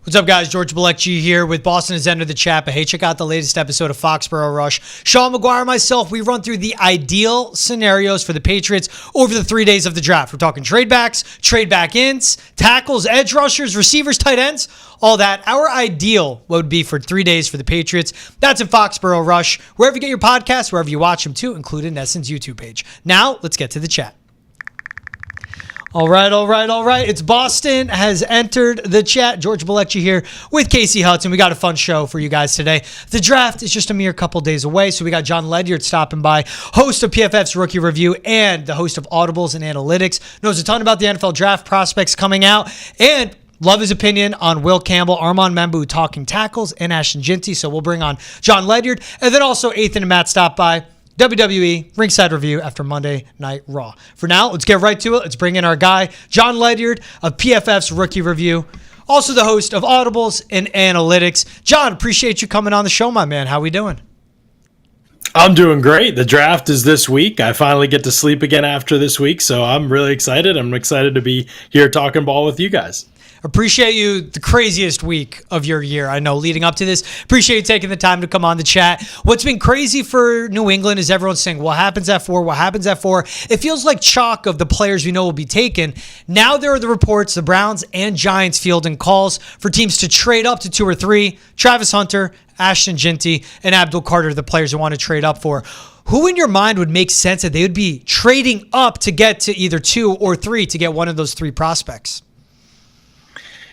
What's up, guys? George Balekji here with Boston has entered the chat, but hey, check out the latest episode of Foxborough Rush. Sean McGuire and myself, we run through the ideal scenarios for the Patriots over the 3 days of the draft. We're talking trade backs, trade back ins, tackles, edge rushers, receivers, tight ends, all that. Our ideal would be for 3 days for the Patriots. That's in Foxborough Rush, wherever you get your podcasts, wherever you watch them too, including Nessun's YouTube page. Now, let's get to the chat. All right. It's Boston has entered the chat. George Balekji here with Kasey Hudson. We got a fun show for you guys today. The draft is just a mere couple days away, so we got Jon Ledyard stopping by, host of PFF's Rookie Review and the host of Audibles and Analytics. Knows a ton about the NFL draft prospects coming out, and love his opinion on Will Campbell, Armand Membu talking tackles, and Ashton Jeanty. So we'll bring on Jon Ledyard, and then also Athan and Matt stop by. WWE Ringside Review after Monday Night Raw. For now, let's get right to it. Let's bring in our guy, Jon Ledyard of PFF's Rookie Review, also the host of Audibles and Analytics. Jon, appreciate you coming on the show, my man. How we doing? I'm doing great. The draft is this week. I finally get to sleep again after this week, so I'm really excited. I'm excited to be here talking ball with you guys. Appreciate you, the craziest week of your year, I know, leading up to this. Appreciate you taking the time to come on the chat. What's been crazy for New England is everyone's saying, what happens at 4? What happens at 4? It feels like chalk of the players we know will be taken. Now there are the reports, the Browns and Giants fielding calls for teams to trade up to 2 or 3. Travis Hunter, Ashton Jeanty, and Abdul Carter, the players who want to trade up for. Who in your mind would make sense that they would be trading up to get to either 2 or 3 to get one of those 3 prospects?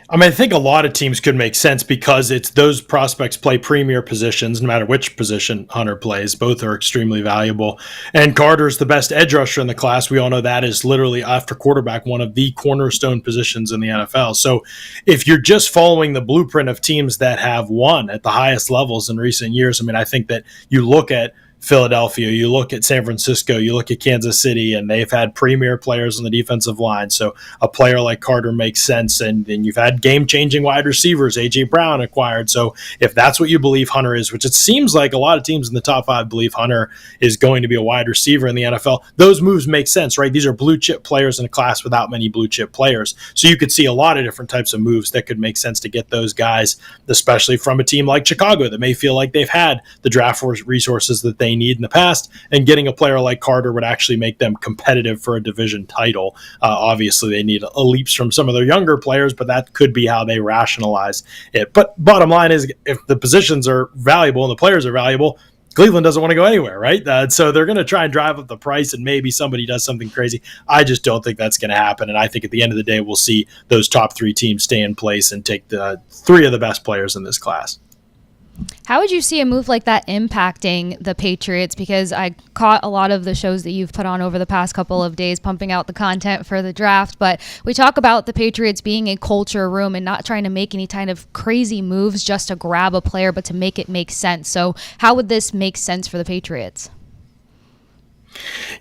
I mean, I think a lot of teams could make sense because it's those prospects play premier positions, no matter which position Hunter plays. Both are extremely valuable. And Carter's the best edge rusher in the class. We all know that is literally, after quarterback, one of the cornerstone positions in the NFL. So if you're just following the blueprint of teams that have won at the highest levels in recent years, I mean, I think that you look at Philadelphia, you look at San Francisco, you look at Kansas City, and they've had premier players on the defensive line. So a player like Carter makes sense. And then you've had game-changing wide receivers, A.J. Brown acquired. So if that's what you believe Hunter is, which it seems like a lot of teams in the top 5 believe Hunter is going to be a wide receiver in the NFL, those moves make sense, right? These are blue-chip players in a class without many blue-chip players. So you could see a lot of different types of moves that could make sense to get those guys, especially from a team like Chicago that may feel like they've had the draft resources that they need in the past, and getting a player like Carter would actually make them competitive for a division title. Obviously, they need leaps from some of their younger players, but that could be how they rationalize it. But bottom line is, if the positions are valuable and the players are valuable, Cleveland doesn't want to go anywhere, right? So they're going to try and drive up the price, and maybe somebody does something crazy. I just don't think that's going to happen, and I think at the end of the day, we'll see those top 3 teams stay in place and take the 3 of the best players in this class. How would you see a move like that impacting the Patriots? Because I caught a lot of the shows that you've put on over the past couple of days, pumping out the content for the draft. But we talk about the Patriots being a culture room and not trying to make any kind of crazy moves just to grab a player, but to make it make sense. So how would this make sense for the Patriots?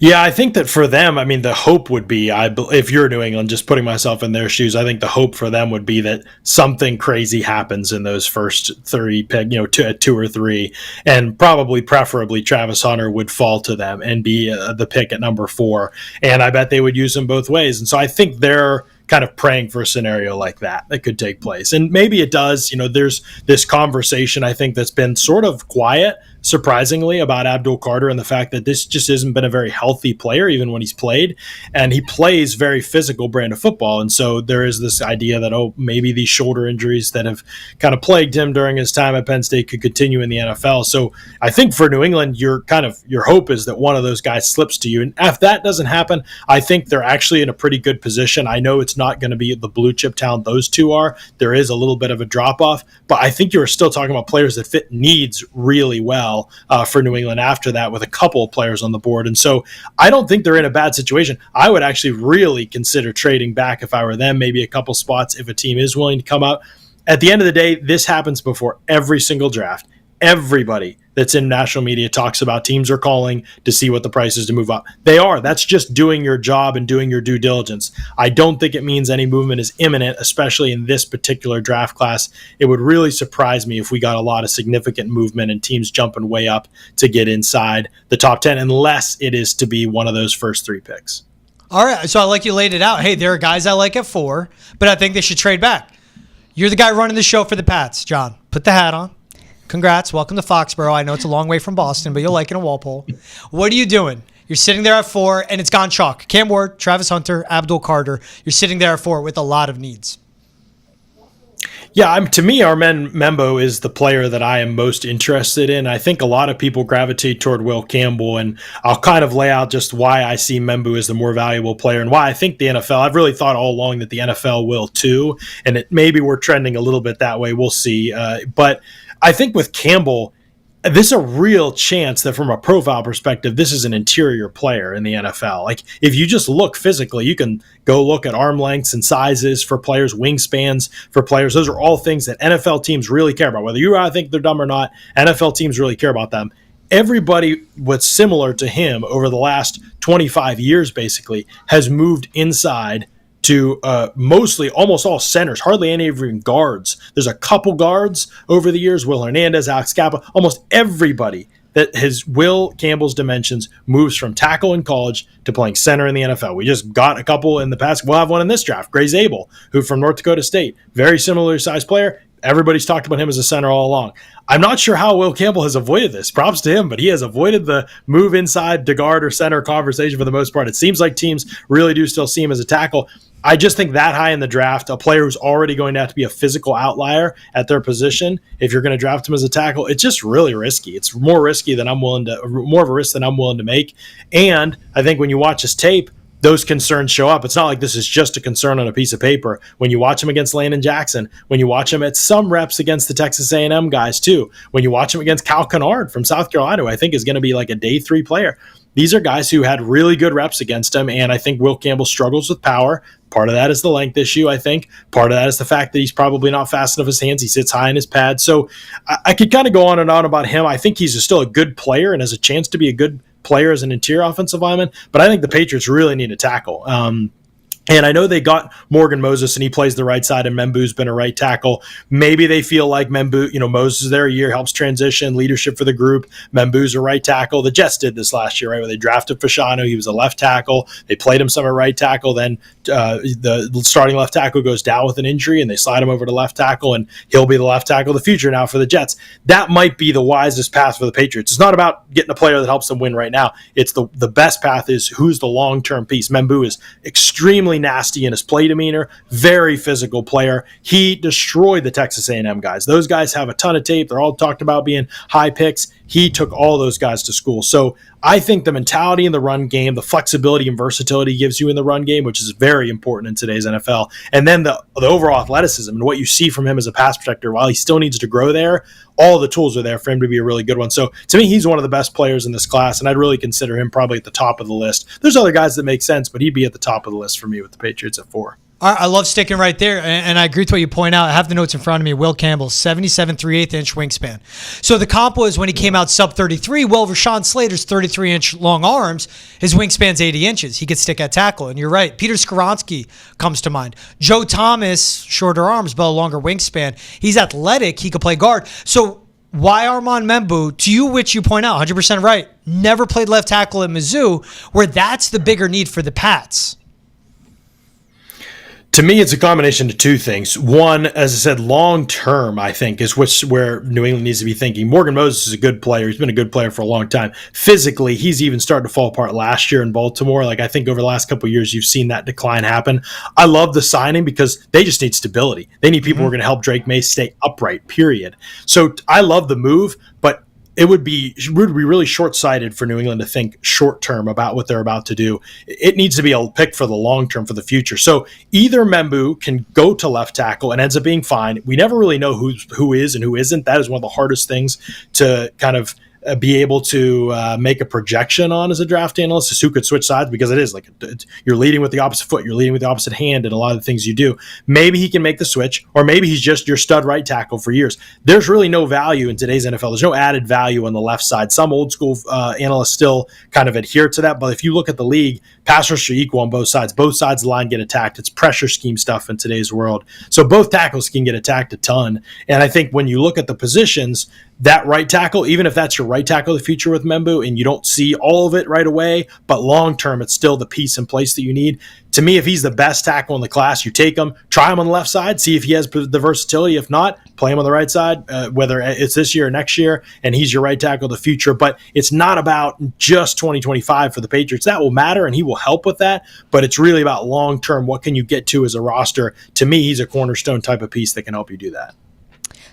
Yeah, I think that for them, I mean, the hope would be, if you're New England, just putting myself in their shoes, I think the hope for them would be that something crazy happens in those first 3 pick, 2 or 3, and preferably Travis Hunter would fall to them and be the pick at number 4. And I bet they would use him both ways. And so I think they're kind of praying for a scenario like that could take place. And maybe it does. There's this conversation, I think, that's been sort of quiet, surprisingly, about Abdul Carter and the fact that this just hasn't been a very healthy player, even when he's played. And he plays very physical brand of football. And so there is this idea that, maybe these shoulder injuries that have kind of plagued him during his time at Penn State could continue in the NFL. So I think for New England, your hope is that one of those guys slips to you. And if that doesn't happen, I think they're actually in a pretty good position. I know it's not going to be the blue chip talent those 2 are. There is a little bit of a drop off, but I think you're still talking about players that fit needs really well for New England after that, with a couple of players on the board. And so I don't think they're in a bad situation. I would actually really consider trading back if I were them, maybe a couple spots if a team is willing to come out. At the end of the day, this happens before every single draft. Everybody that's in national media talks about teams are calling to see what the price is to move up. They are. That's just doing your job and doing your due diligence. I don't think it means any movement is imminent, especially in this particular draft class. It would really surprise me if we got a lot of significant movement and teams jumping way up to get inside the top 10, unless it is to be one of those first 3 picks. All right, so I like you laid it out. Hey, there are guys I like at 4, but I think they should trade back. You're the guy running the show for the Pats, John. Put the hat on. Congrats. Welcome to Foxborough. I know it's a long way from Boston, but you'll like it in Walpole. What are you doing? You're sitting there at 4, and it's gone chalk. Cam Ward, Travis Hunter, Abdul Carter. You're sitting there at 4 with a lot of needs. Yeah, to me, Armen Membo is the player that I am most interested in. I think a lot of people gravitate toward Will Campbell, and I'll kind of lay out just why I see Membo as the more valuable player and why I think the NFL, I've really thought all along that the NFL will too, and maybe we're trending a little bit that way. We'll see. But I think with Campbell, this is a real chance that from a profile perspective, this is an interior player in the NFL. Like if you just look physically, you can go look at arm lengths and sizes for players, wingspans for players. Those are all things that NFL teams really care about. Whether you think they're dumb or not, NFL teams really care about them. Everybody what's similar to him over the last 25 years basically has moved inside to mostly almost all centers, hardly any even guards. There's a couple guards over the years, Will Hernandez, Alex Kappa, almost everybody that has Will Campbell's dimensions moves from tackle in college to playing center in the NFL. We just got a couple in the past. We'll have one in this draft, Gray Zabel, who from North Dakota State, very similar sized player. Everybody's talked about him as a center all along. I'm not sure how Will Campbell has avoided this. Props to him, but he has avoided the move inside to guard or center conversation for the most part. It seems like teams really do still see him as a tackle. I just think that high in the draft, a player who's already going to have to be a physical outlier at their position, if you're going to draft him as a tackle, it's just really risky. It's more risky than more of a risk than I'm willing to make. And I think when you watch his tape, those concerns show up. It's not like this is just a concern on a piece of paper. When you watch him against Landon Jackson, when you watch him at some reps against the Texas A&M guys too, when you watch him against Cal Kennard from South Carolina, who I think is going to be like a day 3 player. These are guys who had really good reps against him, and I think Will Campbell struggles with power. Part of that is the length issue, I think. Part of that is the fact that he's probably not fast enough his hands. He sits high in his pad. So I could kind of go on and on about him. I think he's still a good player and has a chance to be a good player as an interior offensive lineman, but I think the Patriots really need a tackle. And I know they got Morgan Moses, and he plays the right side, and Membu's been a right tackle. Maybe they feel like Membu, Moses is there a year, helps transition, leadership for the group. Membu's a right tackle. The Jets did this last year, right, where they drafted Fasciano. He was a left tackle. They played him some at right tackle. Then the starting left tackle goes down with an injury, and they slide him over to left tackle, and he'll be the left tackle of the future now for the Jets. That might be the wisest path for the Patriots. It's not about getting a player that helps them win right now. It's the best path is who's the long-term piece. Membu is extremely nasty in his play demeanor, very physical player. He destroyed the Texas A&M guys. Those guys have a ton of tape. They're all talked about being high picks. He took all those guys to school. So I think the mentality in the run game, the flexibility and versatility he gives you in the run game, which is very important in today's NFL, and then the overall athleticism and what you see from him as a pass protector, while he still needs to grow there, all the tools are there for him to be a really good one. So to me, he's one of the best players in this class, and I'd really consider him probably at the top of the list. There's other guys that make sense, but he'd be at the top of the list for me with the Patriots at 4. I love sticking right there, and I agree with what you point out. I have the notes in front of me. Will Campbell, 77 3/8-inch wingspan. So the comp was when he came out sub 33. Well, Rashawn Slater's 33-inch long arms. His wingspan's 80 inches. He could stick at tackle, and you're right. Peter Skoronski comes to mind. Joe Thomas, shorter arms, but a longer wingspan. He's athletic. He could play guard. So why Armand Membu, to you, which you point out, 100% right, never played left tackle at Mizzou, where that's the bigger need for the Pats? To me, it's a combination of two things. One, as I said, long-term, I think, is where New England needs to be thinking. Morgan Moses is a good player. He's been a good player for a long time. Physically, he's even started to fall apart last year in Baltimore. Like, I think over the last couple of years, you've seen that decline happen. I love the signing because they just need stability. They need people who are going to help Drake Maye stay upright, period. So I love the move, but it would be really short-sighted for New England to think short-term about what they're about to do. It needs to be a pick for the long-term, for the future. So either Membu can go to left tackle and ends up being fine. We never really know who is and who isn't. That is one of the hardest things to kind of be able to make a projection on as a draft analyst, is who could switch sides, because it is like you're leading with the opposite foot, you're leading with the opposite hand in a lot of the things you do. Maybe he can make the switch, or maybe he's just your stud right tackle for years. There's really no value in today's NFL. There's no added value on the left side. Some old school analysts still kind of adhere to that, but if you look at the league, pass rush are equal on both sides. Both sides of the line get attacked. It's pressure scheme stuff in today's world. So both tackles can get attacked a ton. And I think when you look at the positions, that right tackle, even if that's your right tackle of the future with Membu and you don't see all of it right away, but long term, it's still the piece in place that you need. To me, if he's the best tackle in the class, you take him, try him on the left side, see if he has the versatility. If not, play him on the right side, whether it's this year or next year, and he's your right tackle of the future. But it's not about just 2025 for the Patriots. That will matter, and he will help with that, but it's really about long term. What can you get to as a roster? To me, he's a cornerstone type of piece that can help you do that.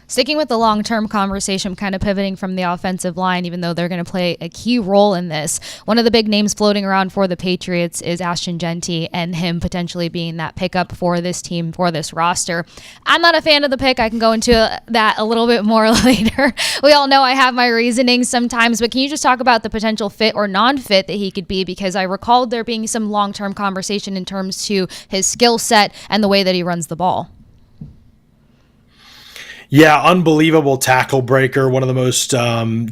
Sticking with the long-term conversation, kind of pivoting from the offensive line, even though they're going to play a key role in this. One of the big names floating around for the Patriots is Ashton Jeanty, and him potentially being that pickup for this team, for this roster. I'm not a fan of the pick. I can go into that a little bit more later. We all know I have my reasonings sometimes, but can you just talk about the potential fit or non-fit that he could be? Because I recalled there being some long-term conversation in terms to his skill set and the way that he runs the ball. Yeah, unbelievable tackle breaker, one of the most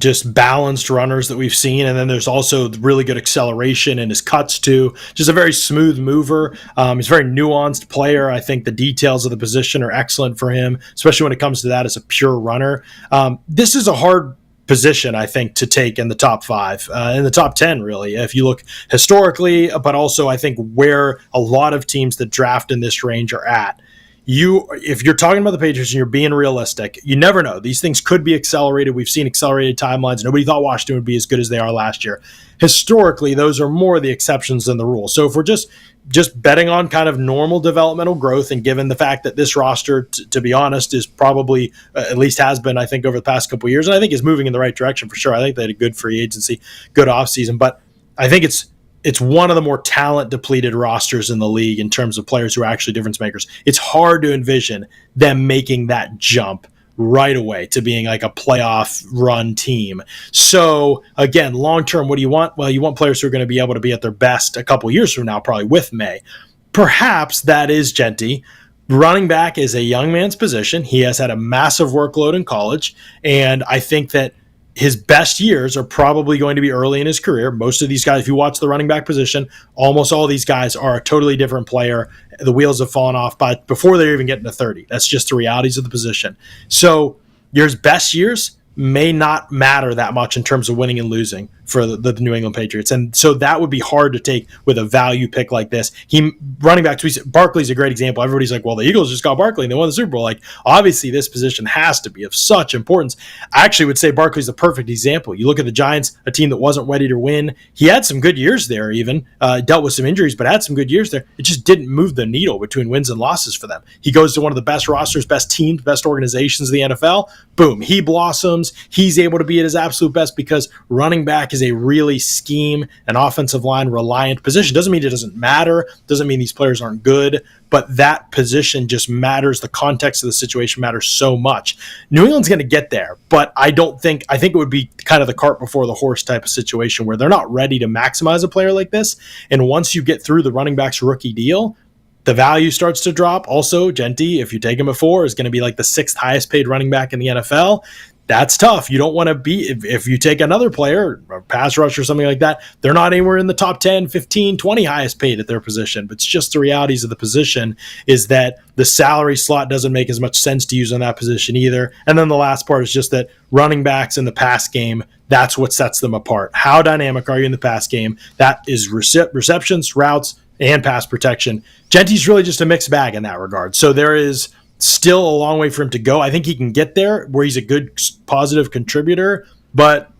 just balanced runners that we've seen. And then there's also really good acceleration in his cuts too. Just a very smooth mover. He's a very nuanced player. I think the details of the position are excellent for him, especially when it comes to that as a pure runner. This is a hard position, I think, to take in the top 5, in the top 10, really, if you look historically, but also I think where a lot of teams that draft in this range are at. If you're talking about the Patriots and you're being realistic, you never know. These things could be accelerated. We've seen accelerated timelines. Nobody thought Washington would be as good as they are last year. Historically, those are more the exceptions than the rule. So if we're just betting on kind of normal developmental growth, and given the fact that this roster, to be honest, is probably, at least has been, I think, over the past couple of years, and I think is moving in the right direction for sure. I think they had a good free agency, good offseason, but I think it's one of the more talent-depleted rosters in the league in terms of players who are actually difference makers. It's hard to envision them making that jump right away to being like a playoff run team. So again, long-term, what do you want? Well, you want players who are going to be able to be at their best a couple years from now, probably with May. Perhaps that is Jeanty. Running back is a young man's position. He has had a massive workload in college, and I think that his best years are probably going to be early in his career. Most of these guys, if you watch the running back position, almost all these guys are a totally different player. The wheels have fallen off before they're even getting to 30. That's just the realities of the position. So your best years may not matter that much in terms of winning and losing for the New England Patriots. And so that would be hard to take with a value pick like this. Running back, Barkley's a great example. Everybody's like, well, the Eagles just got Barkley and they won the Super Bowl. Like, obviously this position has to be of such importance. I actually would say Barkley's the perfect example. You look at the Giants, a team that wasn't ready to win. He had some good years there even, dealt with some injuries, but had some good years there. It just didn't move the needle between wins and losses for them. He goes to one of the best rosters, best teams, best organizations in the NFL. Boom, he blossoms. He's able to be at his absolute best because running back is a really scheme and offensive line reliant position. Doesn't mean it doesn't matter. Doesn't mean these players aren't good, but that position just matters. The context of the situation matters so much. New England's going to get there, but I think it would be kind of the cart before the horse type of situation where they're not ready to maximize a player like this. And once you get through the running back's rookie deal, the value starts to drop. Also, Jeanty, if you take him at 4, is going to be like the 6th highest paid running back in the NFL. That's tough. You don't want to be, if you take another player, a pass rush or something like that, they're not anywhere in the top 10, 15, 20 highest paid at their position. But it's just the realities of the position is that the salary slot doesn't make as much sense to use on that position either. And then the last part is just that running backs in the pass game, that's what sets them apart. How dynamic are you in the pass game? That is receptions, routes, and pass protection. Jeanty's really just a mixed bag in that regard. So there is still a long way for him to go. I think he can get there where he's a good positive contributor, but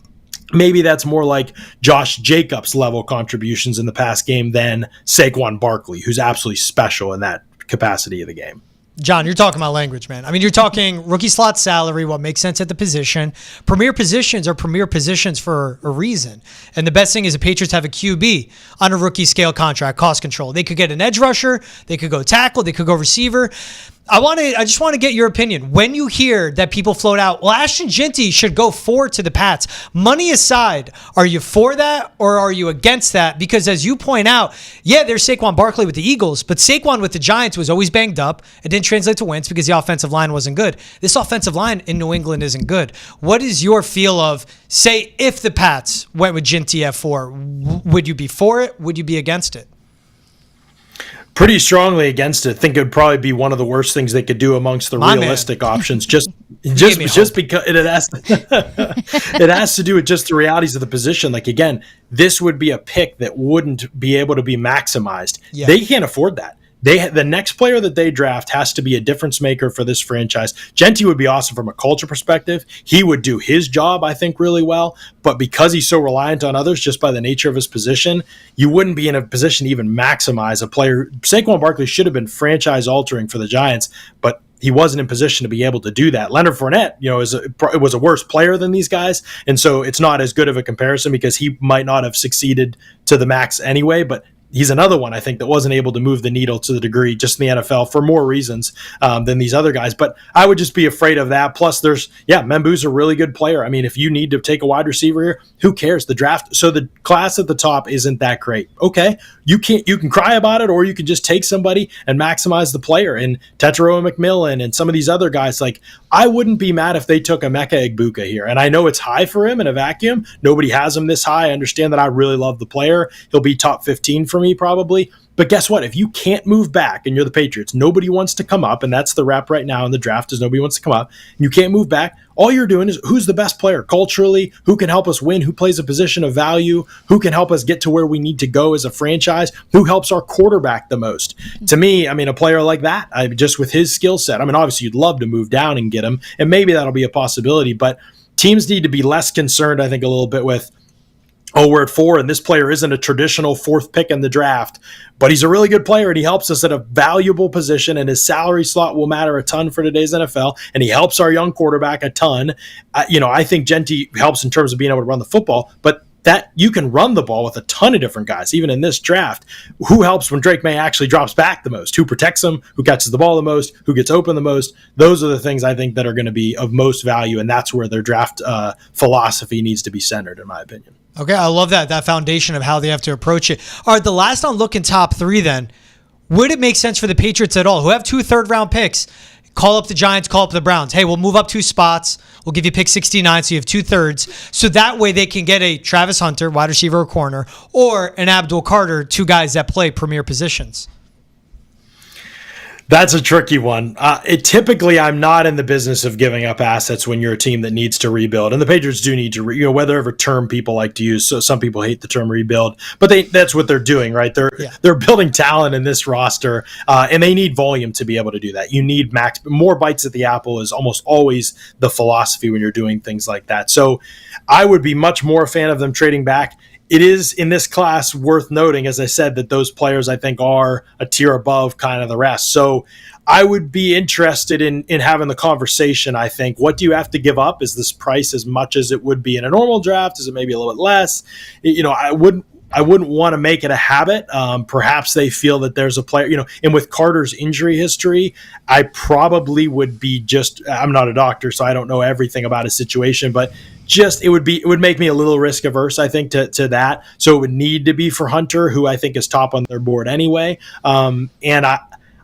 maybe that's more like Josh Jacobs level contributions in the pass game than Saquon Barkley, who's absolutely special in that capacity of the game. John, you're talking my language, man. I mean, you're talking rookie slot salary, what makes sense at the position. Premier positions are premier positions for a reason. And the best thing is the Patriots have a QB on a rookie scale contract, cost control. They could get an edge rusher, they could go tackle, they could go receiver. I just want to get your opinion. When you hear that people float out, well, Ashton Jeanty should go 4 to the Pats. Money aside, are you for that or are you against that? Because as you point out, yeah, there's Saquon Barkley with the Eagles, but Saquon with the Giants was always banged up. It didn't translate to wins because the offensive line wasn't good. This offensive line in New England isn't good. What is your feel of, say, if the Pats went with Jeanty at 4, would you be for it? Would you be against it? Pretty strongly against it. I think it would probably be one of the worst things they could do amongst the realistic options. Just Just because it has it has to do with just the realities of the position. Like, again, this would be a pick that wouldn't be able to be maximized. Yeah. They can't afford that. The next player that they draft has to be a difference maker for this franchise. Jeanty would be awesome from a culture perspective. He would do his job, I think, really well. But because he's so reliant on others just by the nature of his position, you wouldn't be in a position to even maximize a player. Saquon Barkley should have been franchise altering for the Giants, but he wasn't in position to be able to do that. Leonard Fournette, was a worse player than these guys, and so it's not as good of a comparison because he might not have succeeded to the max anyway, but he's another one, I think, that wasn't able to move the needle to the degree just in the NFL for more reasons than these other guys. But I would just be afraid of that. Plus, Membu's a really good player. I mean, if you need to take a wide receiver here, who cares? The draft, so the class at the top isn't that great. Okay, you can cry about it, or you can just take somebody and maximize the player. And Tetero McMillan and some of these other guys, like, I wouldn't be mad if they took Emeka Egbuka here. And I know it's high for him in a vacuum. Nobody has him this high. I understand that. I really love the player. He'll be top 15 for me probably. But guess what? If you can't move back and you're the Patriots, nobody wants to come up, and that's the rap right now in the draft is nobody wants to come up, and you can't move back, all you're doing is who's the best player culturally, who can help us win, who plays a position of value, who can help us get to where we need to go as a franchise, who helps our quarterback the most. To me, I mean, a player like that, just with his skill set, I mean, obviously you'd love to move down and get him, and maybe that'll be a possibility, but teams need to be less concerned, I think, a little bit with, we're at 4, and this player isn't a traditional 4th pick in the draft, but he's a really good player, and he helps us at a valuable position, and his salary slot will matter a ton for today's NFL, and he helps our young quarterback a ton. I think Jeanty helps in terms of being able to run the football, but that you can run the ball with a ton of different guys, even in this draft. Who helps when Drake Maye actually drops back the most? Who protects him? Who catches the ball the most? Who gets open the most? Those are the things I think that are going to be of most value, and that's where their draft philosophy needs to be centered, in my opinion. Okay, I love that foundation of how they have to approach it. All right, the last on looking top 3 then. Would it make sense for the Patriots at all, who have 2 third-round picks, call up the Giants, call up the Browns? Hey, we'll move up 2 spots. We'll give you pick 69, so you have 2 thirds. So that way they can get a Travis Hunter, wide receiver or corner, or an Abdul Carter, 2 guys that play premier positions. That's a tricky one. Typically, I'm not in the business of giving up assets when you're a team that needs to rebuild. And the Patriots do need to, whatever term people like to use. So some people hate the term rebuild, but that's what they're doing, right? They're building talent in this roster, and they need volume to be able to do that. You need more bites at the apple is almost always the philosophy when you're doing things like that. So I would be much more a fan of them trading back. It is in this class worth noting, as I said, that those players I think are a tier above kind of the rest. So I would be interested in having the conversation. I think, what do you have to give up? Is this price as much as it would be in a normal draft? Is it maybe a little bit less? I wouldn't want to make it a habit. Perhaps they feel that there's a player, and with Carter's injury history, I probably would be I'm not a doctor, so I don't know everything about his situation, but it would make me a little risk averse, I think, to that. So it would need to be for Hunter, who I think is top on their board anyway. And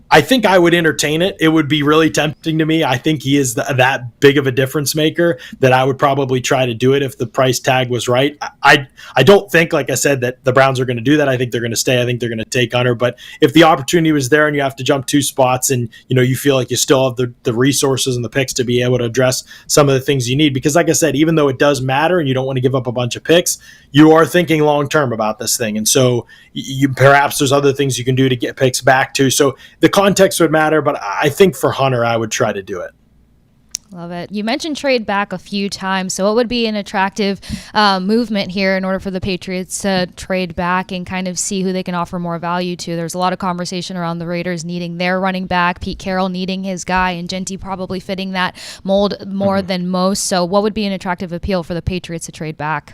I think I would entertain it. It would be really tempting to me. I think he is that big of a difference maker that I would probably try to do it if the price tag was right. I don't think, like I said, that the Browns are going to do that. I think they're going to stay. I think they're going to take Hunter. But if the opportunity was there and you have to jump 2 spots and you feel like you still have the resources and the picks to be able to address some of the things you need, because like I said, even though it does matter and you don't want to give up a bunch of picks, you are thinking long term about this thing. And so perhaps there's other things you can do to get picks back too. So the context would matter, but I think for Hunter, I would try to do it. Love it. You mentioned trade back a few times, so it would be an attractive movement here in order for the Patriots to trade back and kind of see who they can offer more value to. There's a lot of conversation around the Raiders needing their running back, Pete Carroll needing his guy, and Jeanty probably fitting that mold more than most. So what would be an attractive appeal for the Patriots to trade back?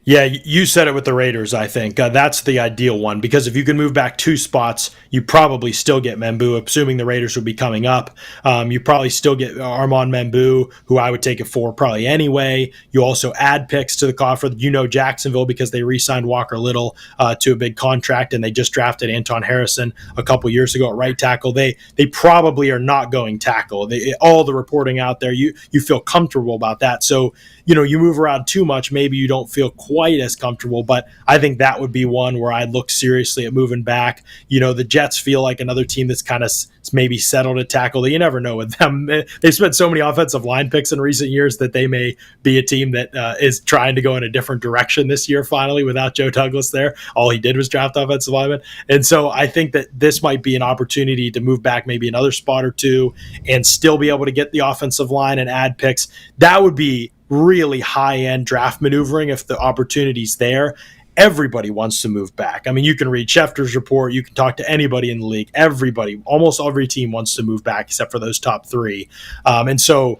Yeah, you said it with the Raiders, I think. That's the ideal one, because if you can move back 2 spots, you probably still get Membu, assuming the Raiders would be coming up. You probably still get Armand Membu, who I would take it for probably anyway. You also add picks to the coffer. Jacksonville, because they re-signed Walker Little to a big contract, and they just drafted Anton Harrison a couple years ago at right tackle. They probably are not going tackle. All the reporting out there, you feel comfortable about that. So, you move around too much, maybe you don't feel quite as comfortable, but I think that would be one where I'd look seriously at moving back. The Jets feel like another team that's kind of maybe settled at tackle. You never know with them. They've spent so many offensive line picks in recent years that they may be a team that is trying to go in a different direction this year finally without Joe Douglas there. All he did was draft offensive linemen. And so I think that this might be an opportunity to move back maybe another spot or two and still be able to get the offensive line and add picks. That would be really high-end draft maneuvering if the opportunity's there. Everybody wants to move back. I mean, you can read Schefter's report. You can talk to anybody in the league. Everybody, almost every team wants to move back except for those top three. And so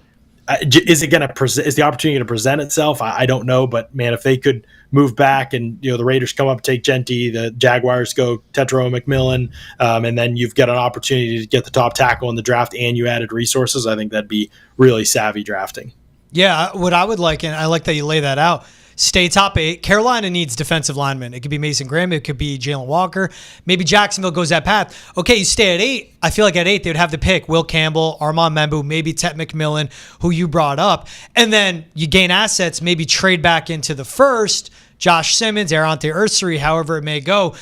is the opportunity going to present itself? I don't know. But, man, if they could move back and, the Raiders come up, take Jeanty, the Jaguars go Tetro and McMillan, and then you've got an opportunity to get the top tackle in the draft and you added resources, I think that'd be really savvy drafting. Yeah, what I would like, and I like that you lay that out, stay top 8. Carolina needs defensive linemen. It could be Mason Graham. It could be Jalen Walker. Maybe Jacksonville goes that path. Okay, you stay at 8. I feel like at 8, they would have to pick Will Campbell, Armand Membu, maybe Tet McMillan, who you brought up. And then you gain assets, maybe trade back into the first, Josh Simmons, Athan Hristodulu, however it may go.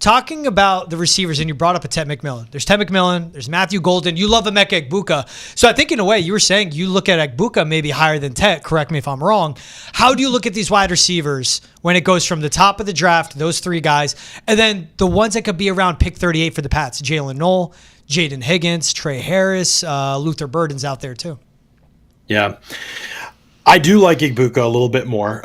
Talking about the receivers, and you brought up a Tet McMillan. There's Tet McMillan. There's Matthew Golden. You love Emeka Egbuka. So I think in a way you were saying you look at Egbuka maybe higher than Tet. Correct me if I'm wrong. How do you look at these wide receivers when it goes from the top of the draft, those 3 guys, and then the ones that could be around pick 38 for the Pats? Jalen Knoll, Jaden Higgins, Trey Harris, Luther Burden's out there too. Yeah. I do like Egbuka a little bit more.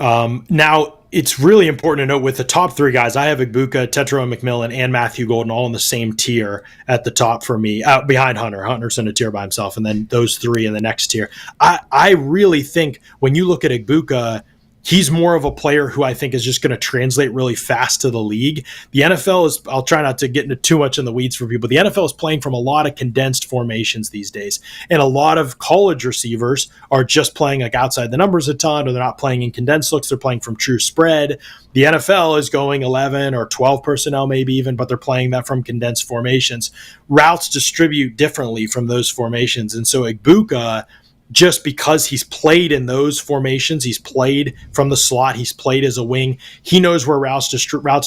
Now, it's really important to note with the top 3 guys, I have Egbuka, Tetro McMillan, and Matthew Golden all in the same tier at the top for me, behind Hunter. Hunter's in a tier by himself, and then those 3 in the next tier. I really think when you look at Egbuka, he's more of a player who I think is just going to translate really fast to the league. The NFL is, I'll try not to get into too much in the weeds for people. The NFL is playing from a lot of condensed formations these days. And a lot of college receivers are just playing like outside the numbers a ton, or they're not playing in condensed looks. They're playing from true spread. The NFL is going 11 or 12 personnel maybe even, but they're playing that from condensed formations. Routes distribute differently from those formations. And so Egbuka, just because he's played in those formations, he's played from the slot, he's played as a wing, he knows where routes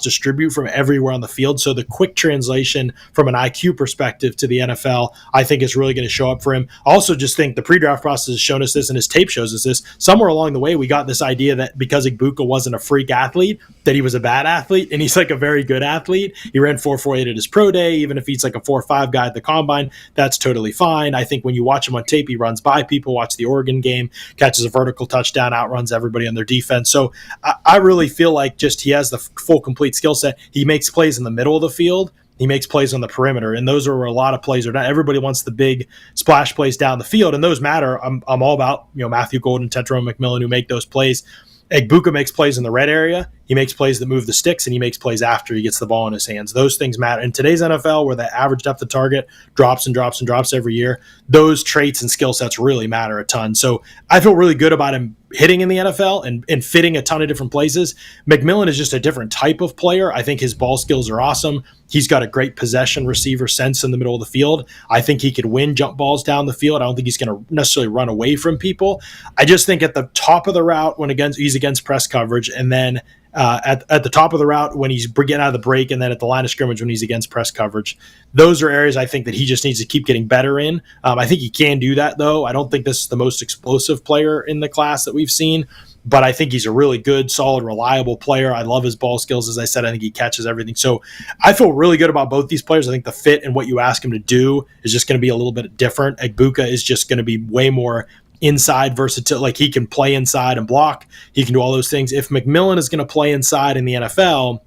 distribute from everywhere on the field. So the quick translation from an IQ perspective to the NFL, I think is really going to show up for him. I also just think the pre-draft process has shown us this, and his tape shows us this. Somewhere along the way, we got this idea that because Egbuka wasn't a freak athlete, that he was a bad athlete, and he's like a very good athlete. He ran 4.48 at his pro day. Even if he's like a 4.5 guy at the combine, that's totally fine. I think when you watch him on tape, he runs by people. Watch the Oregon game, catches a vertical touchdown, outruns everybody on their defense. So I really feel like just he has the full complete skill set. He makes plays in the middle of the field. He makes plays on the perimeter, and those are where a lot of plays are done. Everybody wants the big splash plays down the field, and those matter. I'm all about Matthew Golden, Tetro McMillan who make those plays. Egbuka makes plays in the red area. He makes plays that move the sticks, and he makes plays after he gets the ball in his hands. Those things matter. In today's NFL, where the average depth of target drops and drops and drops every year, those traits and skill sets really matter a ton. So I feel really good about him hitting in the NFL and fitting a ton of different places. McMillan is just a different type of player. I think his ball skills are awesome. He's got a great possession receiver sense in the middle of the field. I think he could win jump balls down the field. I don't think he's going to necessarily run away from people. I just think at the top of the route when he's against press coverage, and then at the top of the route when he's getting out of the break, and then at the line of scrimmage when he's against press coverage. Those are areas I think that he just needs to keep getting better in. I think he can do that, though. I don't think this is the most explosive player in the class that we've seen, but I think he's a really good, solid, reliable player. I love his ball skills. As I said, I think he catches everything. So I feel really good about both these players. I think the fit and what you ask him to do is just going to be a little bit different. Egbuka is just going to be way more inside versatile. Like, he can play inside and block. He can do all those things. If McMillan is going to play inside in the NFL,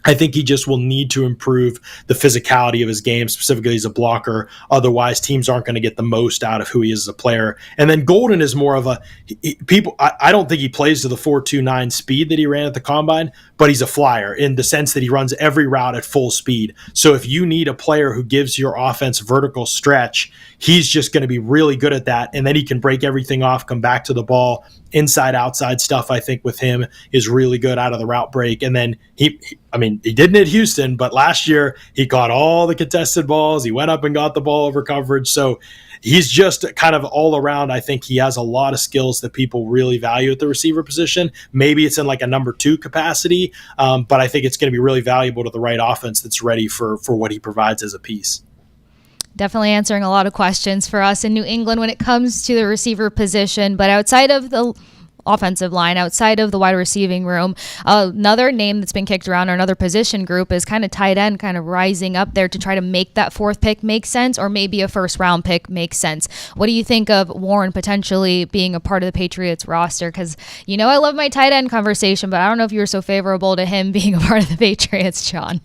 I think he just will need to improve the physicality of his game, specifically as a blocker. Otherwise, teams aren't going to get the most out of who he is as a player. And then Golden is more of I don't think he plays to the 4.29 speed that he ran at the combine, but he's a flyer in the sense that he runs every route at full speed. So if you need a player who gives your offense vertical stretch, he's just going to be really good at that. And then he can break everything off, come back to the ball. Inside, outside stuff, I think, with him is really good out of the route break. And then he didn't at Houston, but last year he caught all the contested balls. He went up and got the ball over coverage. So he's just kind of all around. I think he has a lot of skills that people really value at the receiver position. Maybe it's in like a number 2 capacity, but I think it's going to be really valuable to the right offense that's ready for what he provides as a piece. Definitely answering a lot of questions for us in New England when it comes to the receiver position. But outside of the offensive line, outside of the wide receiving room, another name that's been kicked around, or another position group, is kind of tight end, kind of rising up there to try to make that 4th pick make sense, or maybe a first round pick make sense. What do you think of Warren potentially being a part of the Patriots roster? Because, I love my tight end conversation, but I don't know if you were so favorable to him being a part of the Patriots, Jon.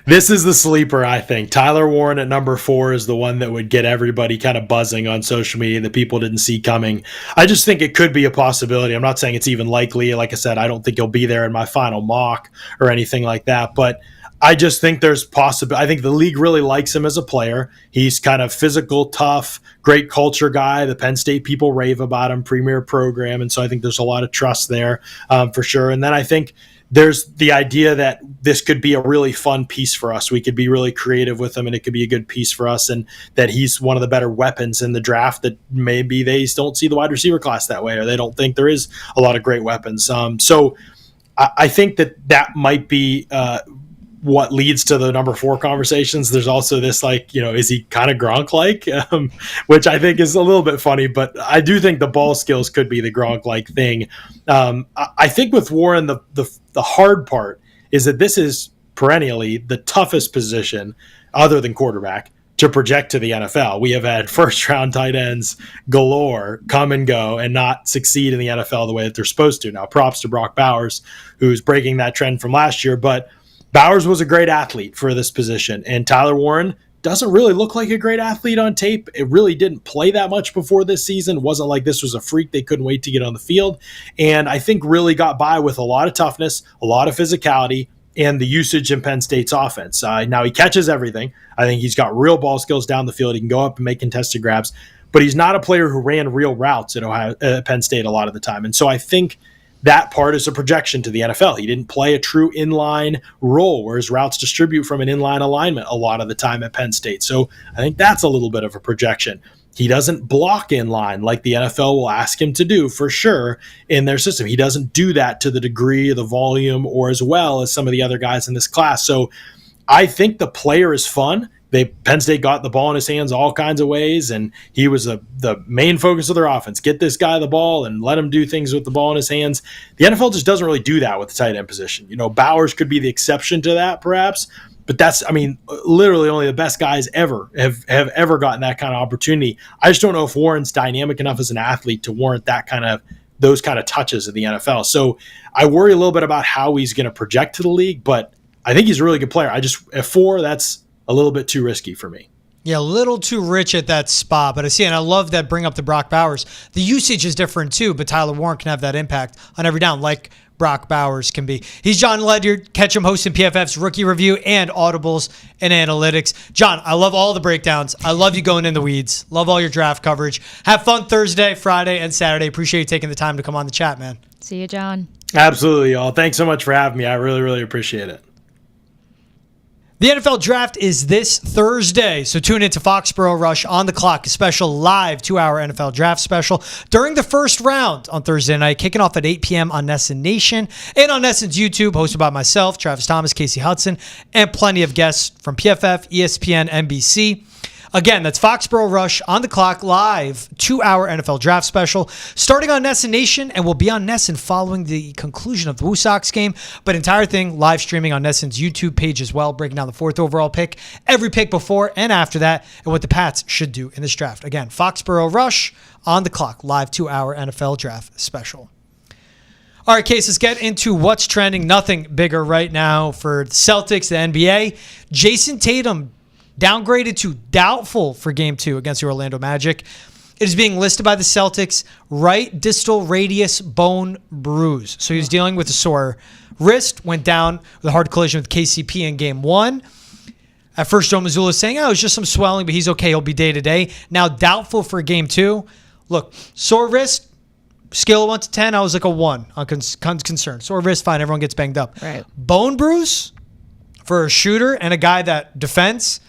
This is the sleeper, I think. Tyler Warren at number 4 is the one that would get everybody kind of buzzing on social media that people didn't see coming. I just think it could be a possibility. I'm not saying it's even likely. Like I said, I don't think he'll be there in my final mock or anything like that. But I just think there's possibility. I think the league really likes him as a player. He's kind of physical, tough, great culture guy. The Penn State people rave about him, premier program. And so I think there's a lot of trust there for sure. And then I think there's the idea that this could be a really fun piece for us. We could be really creative with him, and it could be a good piece for us, and that he's one of the better weapons in the draft, that maybe they don't see the wide receiver class that way, or they don't think there is a lot of great weapons. So I think that might be what leads to the number 4 conversations. There's also this, is he kind of Gronk-like, which I think is a little bit funny, but I do think the ball skills could be the Gronk-like thing. I think with Warren, the hard part is that this is perennially the toughest position, other than quarterback, to project to the NFL. We have had first-round tight ends galore come and go and not succeed in the NFL the way that they're supposed to. Now, props to Brock Bowers, who's breaking that trend from last year, but Bowers was a great athlete for this position, and Tyler Warren doesn't really look like a great athlete on tape. It really didn't play that much before this season. It wasn't like this was a freak they couldn't wait to get on the field, and I think really got by with a lot of toughness, a lot of physicality, and the usage in Penn State's offense. Now he catches everything. I think he's got real ball skills down the field. He can go up and make contested grabs, but he's not a player who ran real routes at Penn State a lot of the time, and so I think that part is a projection to the NFL. He didn't play a true inline role where his routes distribute from an inline alignment a lot of the time at Penn State. So I think that's a little bit of a projection. He doesn't block inline like the NFL will ask him to do for sure in their system. He doesn't do that to the degree, the volume, or as well as some of the other guys in this class. So I think the player is fun. Penn State got the ball in his hands all kinds of ways, and he was the main focus of their offense. Get this guy the ball and let him do things with the ball in his hands. The NFL just doesn't really do that with the tight end position. Bowers could be the exception to that, perhaps, but literally only the best guys ever have ever gotten that kind of opportunity. I just don't know if Warren's dynamic enough as an athlete to warrant those kind of touches in the NFL. So I worry a little bit about how he's going to project to the league, but I think he's a really good player. At 4, that's a little bit too risky for me. Yeah, a little too rich at that spot. But I love that bring up the Brock Bowers. The usage is different too, but Tyler Warren can have that impact on every down like Brock Bowers can be. He's Jon Ledyard. Catch him hosting PFF's Rookie Review and Audibles and Analytics. Jon, I love all the breakdowns. I love you going in the weeds. Love all your draft coverage. Have fun Thursday, Friday, and Saturday. Appreciate you taking the time to come on the chat, man. See you, Jon. Absolutely, y'all. Thanks so much for having me. I really, really appreciate it. The NFL Draft is this Thursday, so tune into Foxborough Rush on the Clock, a special live 2-hour NFL Draft special during the first round on Thursday night, kicking off at 8 p.m. on NESN Nation and on NESN's YouTube, hosted by myself, Travis Thomas, Kasey Hudson, and plenty of guests from PFF, ESPN, NBC. Again, that's Foxborough Rush on the Clock live 2-hour NFL Draft special starting on NESN Nation and will be on NESN following the conclusion of the Woo Sox game, but entire thing live streaming on NESN's YouTube page as well, breaking down the 4th overall pick, every pick before and after that, and what the Pats should do in this draft. Again, Foxborough Rush on the Clock live 2-hour NFL Draft special. All right, Case, let's get into what's trending. Nothing bigger right now for the Celtics, the NBA. Jayson Tatum downgraded to doubtful for Game 2 against the Orlando Magic. It is being listed by the Celtics, right distal radius bone bruise. So he's dealing with a sore wrist, went down with a hard collision with KCP in Game 1. At first, Joe Mazzulla was saying, it's just some swelling, but he's okay. He'll be day-to-day. Now doubtful for Game 2. Look, sore wrist, scale of 1 to 10, I was like a 1 on concern. Sore wrist, fine. Everyone gets banged up. Right. Bone bruise for a shooter and a guy that defends,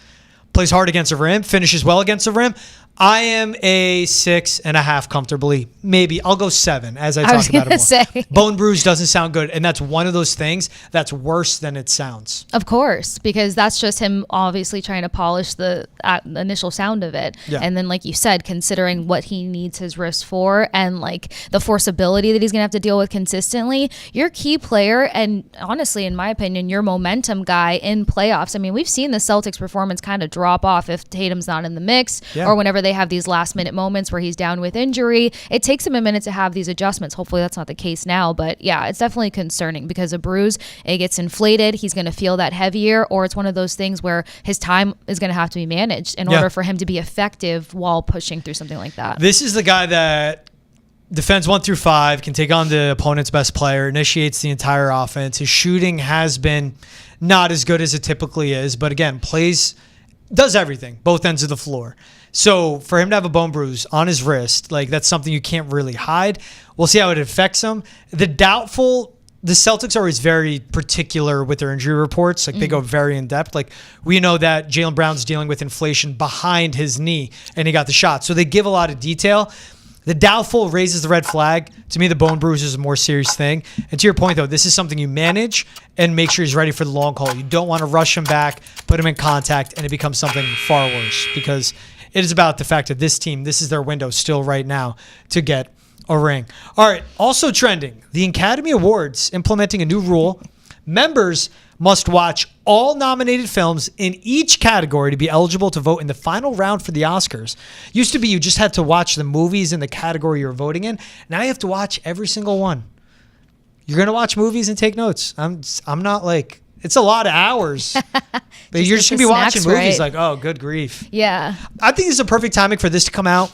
plays hard against the rim, finishes well against the rim. I am a 6.5 comfortably. Maybe I'll go 7 as I talk about it more. Say. Bone bruise doesn't sound good, and that's one of those things that's worse than it sounds. Of course, because that's just him obviously trying to polish the initial sound of it. Yeah. And then, like you said, considering what he needs his wrist for and like the forceability that he's going to have to deal with consistently, your key player and honestly, in my opinion, your momentum guy in playoffs. I mean, we've seen the Celtics performance kind of drop off if Tatum's not in the mix or whenever they have these last minute moments where he's down with injury. It takes him a minute to have these adjustments. Hopefully that's not the case now, but yeah, it's definitely concerning because a bruise, it gets inflated. He's going to feel that heavier, or it's one of those things where his time is going to have to be managed in order for him to be effective while pushing through something like that. This is the guy that defends 1 through 5, can take on the opponent's best player, initiates the entire offense. His shooting has been not as good as it typically is, but again, does everything, both ends of the floor. So for him to have a bone bruise on his wrist, like that's something you can't really hide. We'll see how it affects him. The Celtics are always very particular with their injury reports. Like they go very in depth. Like we know that Jaylen Brown's dealing with inflation behind his knee and he got the shot. So they give a lot of detail. The doubtful raises the red flag. To me, the bone bruise is a more serious thing. And to your point, though, this is something you manage and make sure he's ready for the long haul. You don't want to rush him back, put him in contact, and it becomes something far worse because it is about the fact that this team, this is their window still right now to get a ring. All right, also trending, the Academy Awards implementing a new rule. Members must watch all nominated films in each category to be eligible to vote in the final round for the Oscars. Used to be you just had to watch the movies in the category you're voting in. Now you have to watch every single one. You're going to watch movies and take notes. I'm not like, it's a lot of hours. But you're just going to be watching movies like, oh, good grief. Yeah. I think this is a perfect timing for this to come out.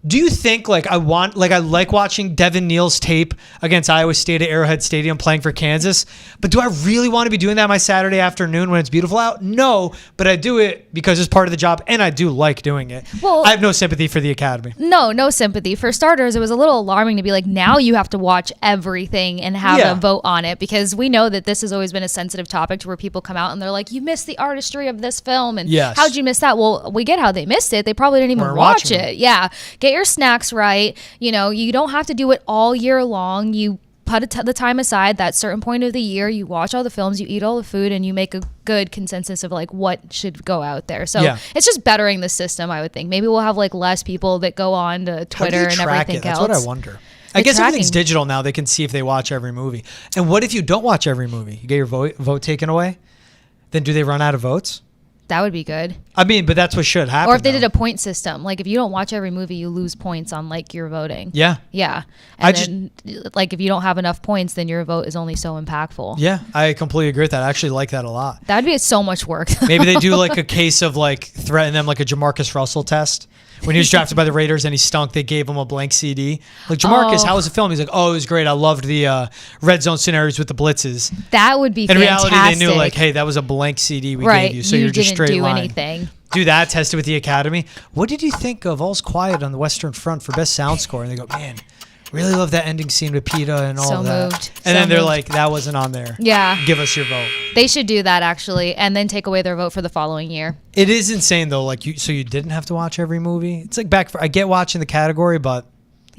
Do you think I like watching Devin Neal's tape against Iowa State at Arrowhead Stadium playing for Kansas, but do I really want to be doing that my Saturday afternoon when it's beautiful out? No, but I do it because it's part of the job and I do like doing it. Well, I have no sympathy for the Academy. No sympathy. For starters, it was a little alarming to be like, now you have to watch everything and have a vote on it, because we know that this has always been a sensitive topic to where people come out and they're like, you missed the artistry of this film and how'd you miss that? Well, we get how they missed it. They probably didn't even watch it. Yeah. Get your snacks right. You know, you don't have to do it all year long. You put the time aside, that certain point of the year, you watch all the films, you eat all the food, and you make a good consensus of like what should go out there. So it's just bettering the system, I would think. Maybe we'll have like less people that go on to Twitter and everything else. That's what I wonder. I guess everything's digital now. They can see if they watch every movie. And what if you don't watch every movie? You get your vote taken away? Then do they run out of votes? That would be good. I mean, but that's what should happen. Or if they did a point system, like if you don't watch every movie, you lose points on like your voting. Yeah. Yeah. And then like if you don't have enough points, then your vote is only so impactful. Yeah, I completely agree with that. I actually like that a lot. That'd be so much work. Maybe they do like a case of like threatening them, like a Jamarcus Russell test. When he was drafted by the Raiders and he stunk, they gave him a blank CD. Like, Jamarcus, how was the film? He's like, oh, it was great. I loved the red zone scenarios with the blitzes. That would be fantastic. In reality, they knew like, hey, that was a blank CD we gave you, so you're just straight line. You didn't do anything. Do that, test it with the Academy. What did you think of All's Quiet on the Western Front for best sound score? And they go, man, really love that ending scene with PETA and all of that. And then they're like, that wasn't on there. Yeah. Give us your vote. They should do that, actually, and then take away their vote for the following year. It is insane, though. Like, so you didn't have to watch every movie? It's like I get watching the category, but...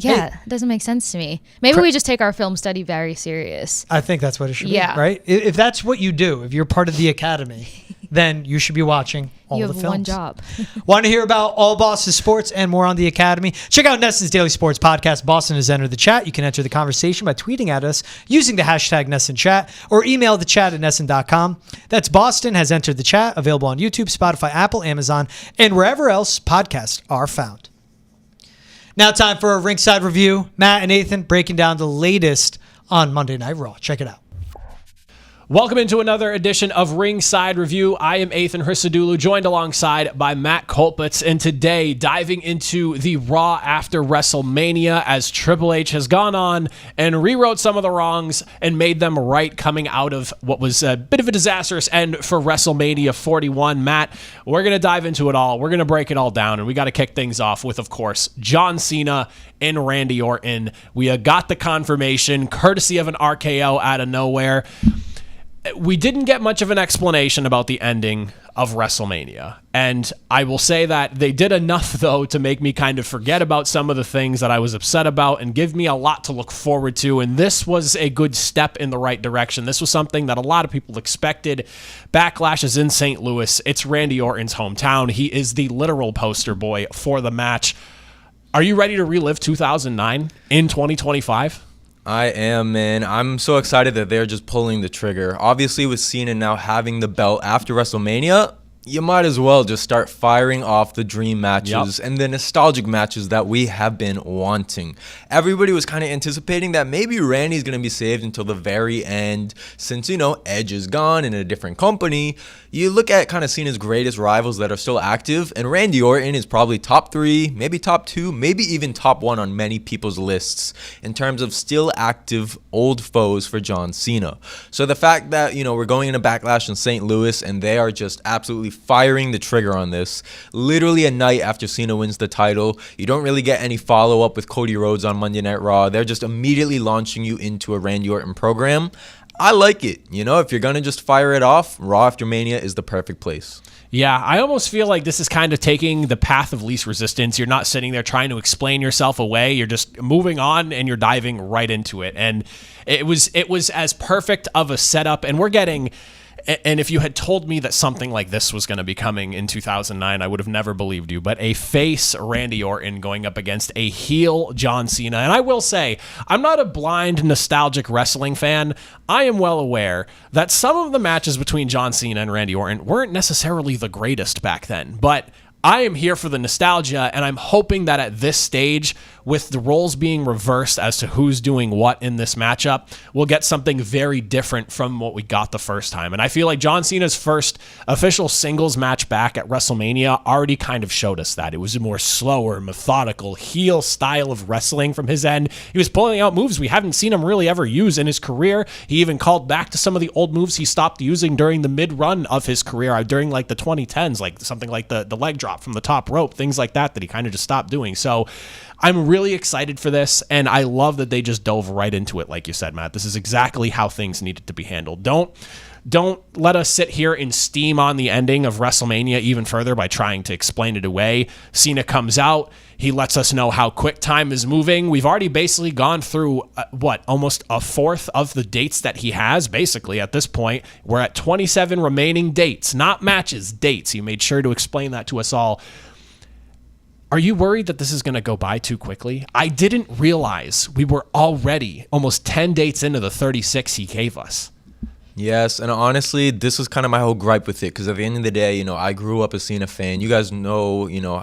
Yeah, it doesn't make sense to me. Maybe we just take our film study very serious. I think that's what it should be, right? If that's what you do, if you're part of the Academy, then you should be watching all the films. You have one job. Want to hear about all Boston sports and more on the Academy? Check out Nesson's Daily Sports Podcast. Boston has entered the chat. You can enter the conversation by tweeting at us using the hashtag NessonChat or email the chat at Nesson.com. That's Boston has entered the chat. Available on YouTube, Spotify, Apple, Amazon, and wherever else podcasts are found. Now time for a ringside review. Matt and Athan breaking down the latest on Monday Night Raw. Check it out. Welcome into another edition of Ringside Review. I am Athan Hristodulu, joined alongside by Matt Colpitts, and today diving into the Raw after WrestleMania as Triple H has gone on and rewrote some of the wrongs and made them right coming out of what was a bit of a disastrous end for WrestleMania 41. Matt, we're going to dive into it all. We're going to break it all down, and we got to kick things off with, of course, John Cena and Randy Orton. We got the confirmation, courtesy of an RKO out of nowhere. We didn't get much of an explanation about the ending of WrestleMania. And I will say that they did enough, though, to make me kind of forget about some of the things that I was upset about and give me a lot to look forward to. And this was a good step in the right direction. This was something that a lot of people expected. Backlash is in St. Louis. It's Randy Orton's hometown. He is the literal poster boy for the match. Are you ready to relive 2009 in 2025? I am, man. I'm so excited that they're just pulling the trigger. Obviously, with Cena now having the belt after WrestleMania, you might as well just start firing off the dream matches and the nostalgic matches that we have been wanting. Everybody was kind of anticipating that maybe Randy's going to be saved until the very end. Since, Edge is gone in a different company, you look at kind of Cena's greatest rivals that are still active, and Randy Orton is probably top 3, maybe top 2, maybe even top 1 on many people's lists in terms of still active old foes for John Cena. So the fact that, we're going into Backlash in St. Louis and they are just absolutely firing the trigger on this, literally a night after Cena wins the title, you don't really get any follow-up with Cody Rhodes on Monday Night Raw. They're just immediately launching you into a Randy Orton program. I like it. If you're going to just fire it off, Raw after Mania is the perfect place. Yeah, I almost feel like this is kind of taking the path of least resistance. You're not sitting there trying to explain yourself away. You're just moving on and you're diving right into it. And it was as perfect of a setup. And we're getting... And if you had told me that something like this was going to be coming in 2009, I would have never believed you. But a face Randy Orton going up against a heel John Cena. And I will say, I'm not a blind, nostalgic wrestling fan. I am well aware that some of the matches between John Cena and Randy Orton weren't necessarily the greatest back then. But I am here for the nostalgia, and I'm hoping that at this stage, with the roles being reversed as to who's doing what in this matchup, we'll get something very different from what we got the first time. And I feel like John Cena's first official singles match back at WrestleMania already kind of showed us that. It was a more slower, methodical, heel style of wrestling from his end. He was pulling out moves we haven't seen him really ever use in his career. He even called back to some of the old moves he stopped using during the mid-run of his career, during like the 2010s, like something like the leg drop from the top rope, things like that he kind of just stopped doing. So I'm really excited for this, and I love that they just dove right into it, like you said, Matt. This is exactly how things needed to be handled. Don't let us sit here and steam on the ending of WrestleMania even further by trying to explain it away. Cena comes out. He lets us know how quick time is moving. We've already basically gone through, almost a fourth of the dates that he has, basically, at this point. We're at 27 remaining dates, not matches, dates. He made sure to explain that to us all. Are you worried that this is going to go by too quickly? I didn't realize we were already almost 10 dates into the 36 he gave us. Yes, and honestly, this is kind of my whole gripe with it, because at the end of the day, I grew up a Cena fan. You guys know, or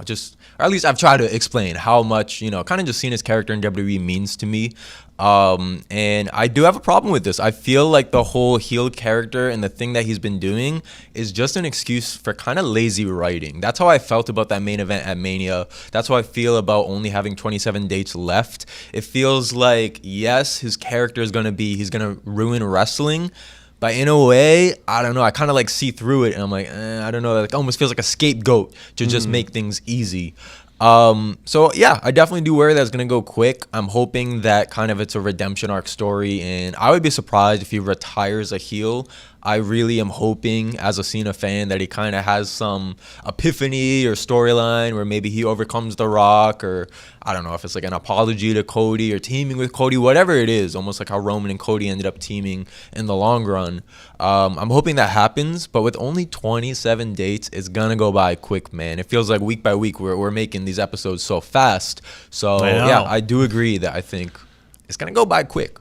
at least I've tried to explain how much, kind of just Cena's character in WWE means to me. And I do have a problem with this. I feel like the whole heel character and the thing that he's been doing is just an excuse for kind of lazy writing. That's how I felt about that main event at Mania. That's how I feel about only having 27 dates left. It feels like, yes, his character is he's going to ruin wrestling. But in a way, I don't know, I kind of see through it, and I'm like, I don't know, it almost feels like a scapegoat to just make things easy. So yeah, I definitely do worry that it's going to go quick. I'm hoping that kind of it's a redemption arc story, and I would be surprised if he retires a heel. I really am hoping, as a Cena fan, that he kind of has some epiphany or storyline where maybe he overcomes The Rock, or I don't know if it's like an apology to Cody or teaming with Cody, whatever it is, almost like how Roman and Cody ended up teaming in the long run. I'm hoping that happens, but with only 27 dates, it's going to go by quick, man. It feels like week by week we're making these episodes so fast. So, yeah, I do agree that I think it's going to go by quick.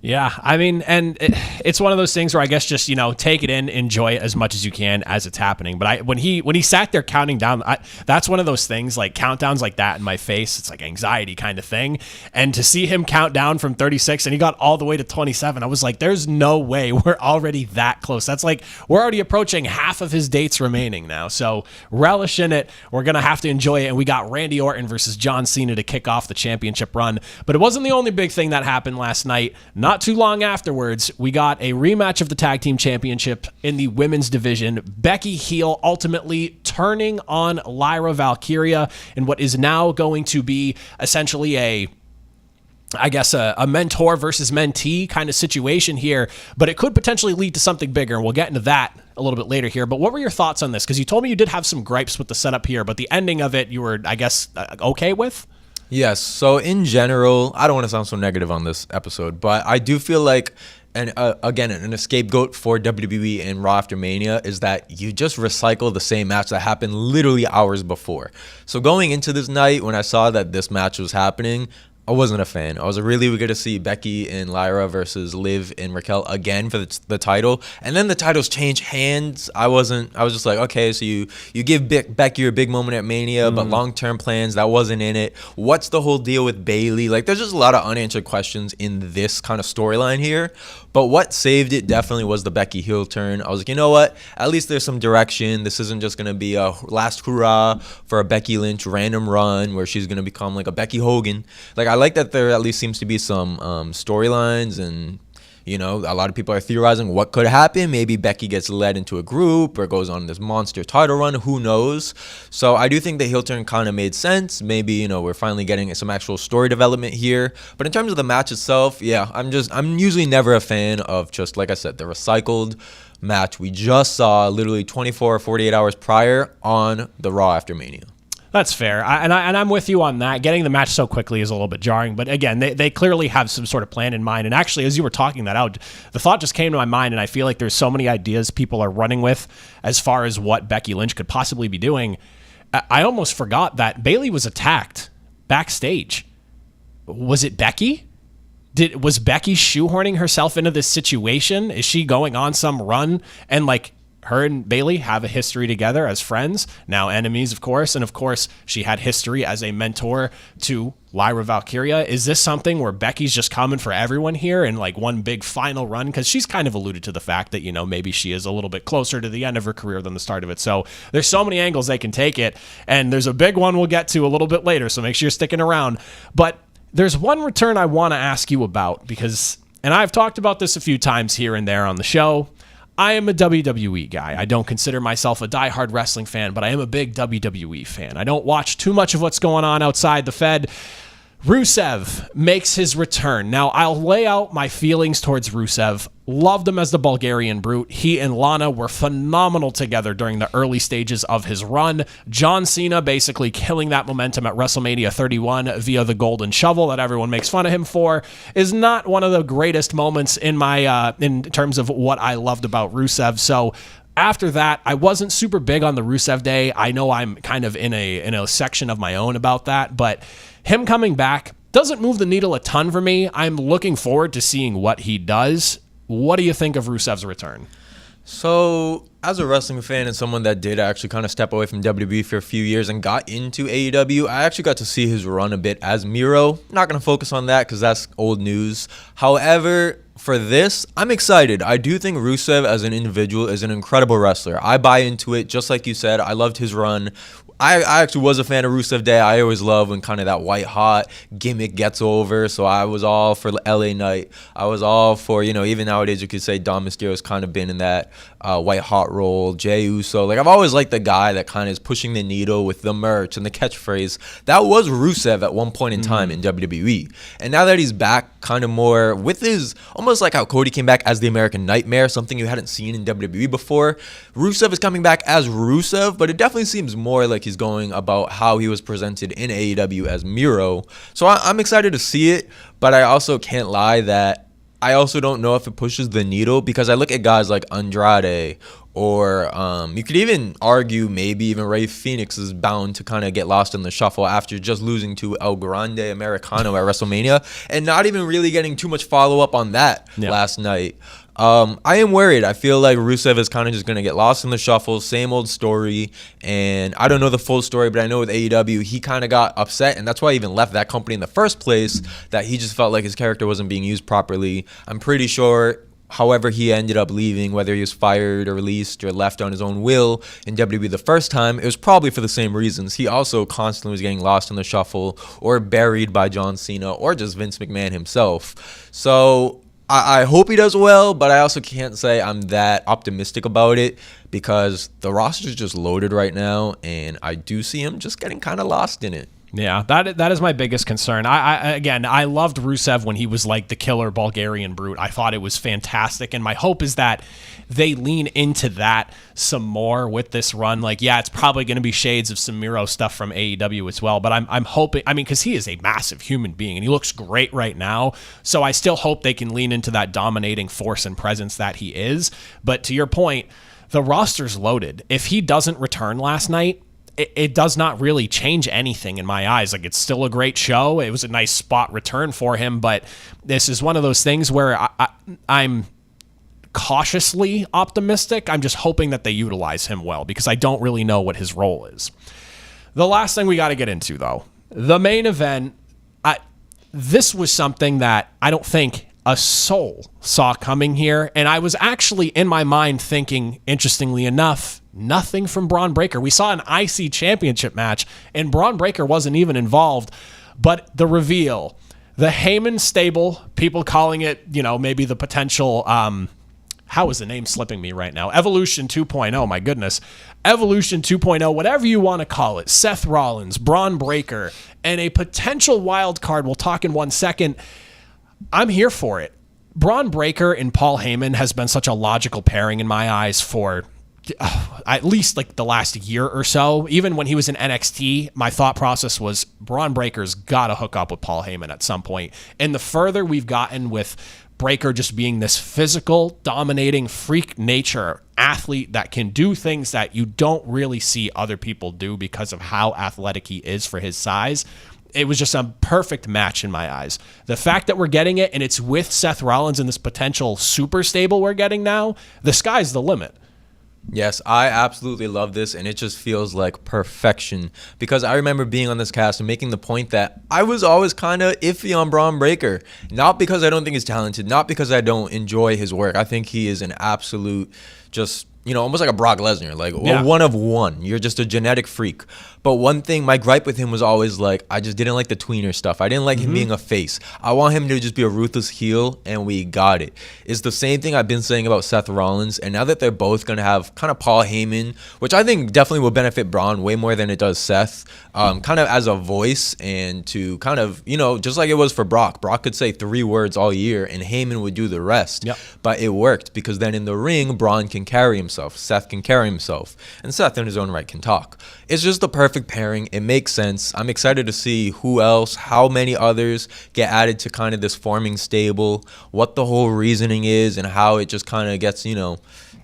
Yeah, I mean, and it's one of those things where I guess just, take it in, enjoy it as much as you can as it's happening. But when he sat there counting down, that's one of those things, like countdowns like that in my face. It's like anxiety kind of thing. And to see him count down from 36 and he got all the way to 27, I was like, there's no way we're already that close. That's like, we're already approaching half of his dates remaining now. So relish in it. We're going to have to enjoy it. And we got Randy Orton versus John Cena to kick off the championship run. But it wasn't the only big thing that happened last night. Not too long afterwards, we got a rematch of the tag team championship in the women's division. Becky heel ultimately turning on Lyra Valkyria in what is now going to be essentially a I guess a mentor versus mentee kind of situation here, but it could potentially lead to something bigger, and we'll get into that a little bit later here. But what were your thoughts on this? Because you told me you did have some gripes with the setup here, but the ending of it you were, I guess, okay with? Yes. So in general, I don't want to sound so negative on this episode, but I do feel like, and again, an scapegoat for WWE and Raw After Mania is that you just recycle the same match that happened literally hours before. So going into this night, when I saw that this match was happening, I wasn't a fan. I was really good to see Becky and Lyra versus Liv and Raquel again for the title. And then the titles change hands. I was just like, okay, so you give Becky your big moment at Mania, but long-term plans, that wasn't in it. What's the whole deal with Bayley? Like, there's just a lot of unanswered questions in this kind of storyline here. But what saved it definitely was the Becky heel turn. I was like, you know what? At least there's some direction. This isn't just going to be a last hurrah for a Becky Lynch random run where she's going to become like a Becky Hogan. Like, I like that there at least seems to be some storylines, and you know, a lot of people are theorizing what could happen. Maybe Becky gets led into a group or goes on this monster title run. Who knows? So I do think the heel turn kind of made sense. Maybe, you know, we're finally getting some actual story development here. But in terms of the match itself, yeah, I'm usually never a fan of just, like I said, the recycled match we just saw literally 24 or 48 hours prior on the Raw After Mania. That's fair. I'm with you on that. Getting the match so quickly is a little bit jarring. But again, they clearly have some sort of plan in mind. And actually, as you were talking that out, the thought just came to my mind. And I feel like there's so many ideas people are running with as far as what Becky Lynch could possibly be doing. I almost forgot that Bayley was attacked backstage. Was it Becky? Was Becky shoehorning herself into this situation? Is she going on some run and like her and Bayley have a history together as friends, now enemies, of course. And of course, she had history as a mentor to Lyra Valkyria. Is this something where Becky's just coming for everyone here in like one big final run? Because she's kind of alluded to the fact that, you know, maybe she is a little bit closer to the end of her career than the start of it. So there's so many angles they can take it. And there's a big one we'll get to a little bit later. So make sure you're sticking around. But there's one return I want to ask you about because, and I've talked about this a few times here and there on the show, I am a WWE guy. I don't consider myself a diehard wrestling fan, but I am a big WWE fan. I don't watch too much of what's going on outside the Fed. Rusev makes his return. Now, I'll lay out my feelings towards Rusev. Loved him as the Bulgarian Brute. He and Lana were phenomenal together during the early stages of his run. John Cena basically killing that momentum at WrestleMania 31 via the golden shovel that everyone makes fun of him for is not one of the greatest moments in my in terms of what I loved about Rusev. So after that, I wasn't super big on the Rusev Day. I know I'm kind of in a section of my own about that, but him coming back doesn't move the needle a ton for me. I'm looking forward to seeing what he does. What do you think of Rusev's return? So, as a wrestling fan and someone that did actually kind of step away from WWE for a few years and got into AEW, I actually got to see his run a bit as Miro. Not going to focus on that because that's old news. However, for this, I'm excited. I do think Rusev as an individual is an incredible wrestler. I buy into it. Just like you said, I loved his run. I actually was a fan of Rusev Day. I always love when kind of that white hot gimmick gets over. So I was all for LA Knight. I was all for, you know, even nowadays you could say Dom Mysterio's kind of been in that white hot role. Jey Uso. Like, I've always liked the guy that kind of is pushing the needle with the merch and the catchphrase. That was Rusev at one point in time in WWE. And now that he's back kind of more with his, almost like how Cody came back as the American Nightmare, something you hadn't seen in WWE before. Rusev is coming back as Rusev, but it definitely seems more like he's going about how he was presented in AEW as Miro. So I'm excited to see it, but I also can't lie that I also don't know if it pushes the needle because I look at guys like Andrade or you could even argue maybe even Rey Fenix is bound to kind of get lost in the shuffle after just losing to El Grande Americano at WrestleMania and not even really getting too much follow-up on that last night. I am worried. I feel like Rusev is kind of just going to get lost in the shuffle, same old story, and I don't know the full story, but I know with AEW, he kind of got upset, and that's why he even left that company in the first place, that he just felt like his character wasn't being used properly. I'm pretty sure, however he ended up leaving, whether he was fired or released or left on his own will in WWE the first time, it was probably for the same reasons. He also constantly was getting lost in the shuffle or buried by John Cena or just Vince McMahon himself. So I hope he does well, but I also can't say I'm that optimistic about it because the roster is just loaded right now, and I do see him just getting kind of lost in it. Yeah, that is my biggest concern. I loved Rusev when he was like the killer Bulgarian brute. I thought it was fantastic, and my hope is that they lean into that some more with this run. Like, yeah, it's probably going to be shades of some Miro stuff from AEW as well, but I'm hoping, I mean, because he is a massive human being, and he looks great right now, so I still hope they can lean into that dominating force and presence that he is. But to your point, the roster's loaded. If he doesn't return last night, it does not really change anything in my eyes. Like, it's still a great show. It was a nice spot return for him, but this is one of those things where I'm cautiously optimistic. I'm just hoping that they utilize him well, because I don't really know what his role is. The last thing we got to get into, though, the main event. This was something that I don't think a soul saw coming here, and I was actually in my mind thinking, interestingly enough, nothing from Bron Breakker. We saw an IC championship match, and Bron Breakker wasn't even involved. But the reveal, the Heyman stable, people calling it, maybe the potential, how is the name slipping me right now? Evolution 2.0, my goodness. Evolution 2.0, whatever you want to call it. Seth Rollins, Bron Breakker, and a potential wild card. We'll talk in 1 second. I'm here for it. Bron Breakker and Paul Heyman has been such a logical pairing in my eyes for at least like the last year or so. Even when he was in NXT, my thought process was Bron Breakker's got to hook up with Paul Heyman at some point. And the further we've gotten with Breakker just being this physical, dominating, freak nature athlete that can do things that you don't really see other people do because of how athletic he is for his size, it was just a perfect match in my eyes. The fact that we're getting it, and it's with Seth Rollins and this potential super stable we're getting now, the sky's the limit. Yes, I absolutely love this, and it just feels like perfection, because I remember being on this cast and making the point that I was always kind of iffy on Bron Breakker, not because I don't think he's talented, not because I don't enjoy his work. I think he is an absolute just, almost like a Brock Lesnar, like a one of one. You're just a genetic freak. But one thing, my gripe with him was always like, I just didn't like the tweener stuff. I didn't like him being a face. I want him to just be a ruthless heel, and we got it. It's the same thing I've been saying about Seth Rollins, and now that they're both going to have kind of Paul Heyman, which I think definitely will benefit Braun way more than it does Seth, kind of as a voice, and to kind of, just like it was for Brock. Brock could say 3 words all year, and Heyman would do the rest. Yep. But it worked, because then in the ring, Braun can carry himself. Seth can carry himself, and Seth in his own right can talk. It's just the perfect pairing. It makes sense. I'm excited to see who else, how many others get added to kind of this forming stable, what the whole reasoning is, and how it just kind of gets,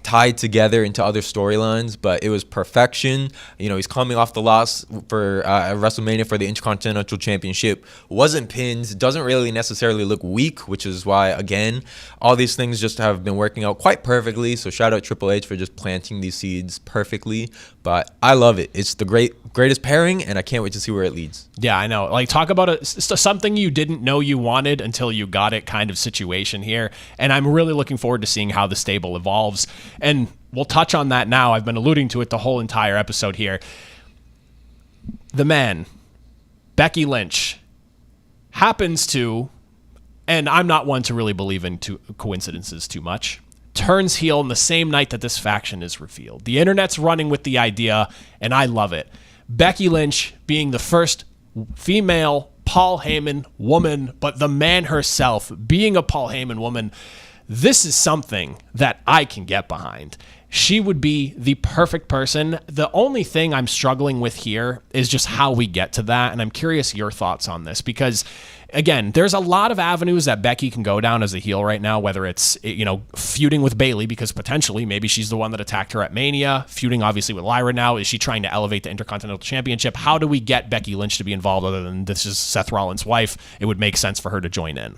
tied together into other storylines. But it was perfection. He's coming off the loss for WrestleMania for the Intercontinental Championship. Wasn't pinned. Doesn't really necessarily look weak, which is why, again, all these things just have been working out quite perfectly. So shout out Triple H for just planting these seeds perfectly. But I love it. It's the greatest pairing, and I can't wait to see where it leads. Yeah, I know. Like, talk about something you didn't know you wanted until you got it kind of situation here. And I'm really looking forward to seeing how the stable evolves. And we'll touch on that now. I've been alluding to it the whole entire episode here. The man, Becky Lynch, happens to, and I'm not one to really believe in coincidences too much, turns heel in the same night that this faction is revealed. The internet's running with the idea, and I love it. Becky Lynch being the first female Paul Heyman woman, but the man herself being a Paul Heyman woman. This is something that I can get behind. She would be the perfect person. The only thing I'm struggling with here is just how we get to that, and I'm curious your thoughts on this, because again, there's a lot of avenues that Becky can go down as a heel right now, whether it's, feuding with Bayley, because potentially maybe she's the one that attacked her at Mania, feuding obviously with Lyra now. Is she trying to elevate the Intercontinental Championship? How do we get Becky Lynch to be involved other than this is Seth Rollins' wife? It would make sense for her to join in.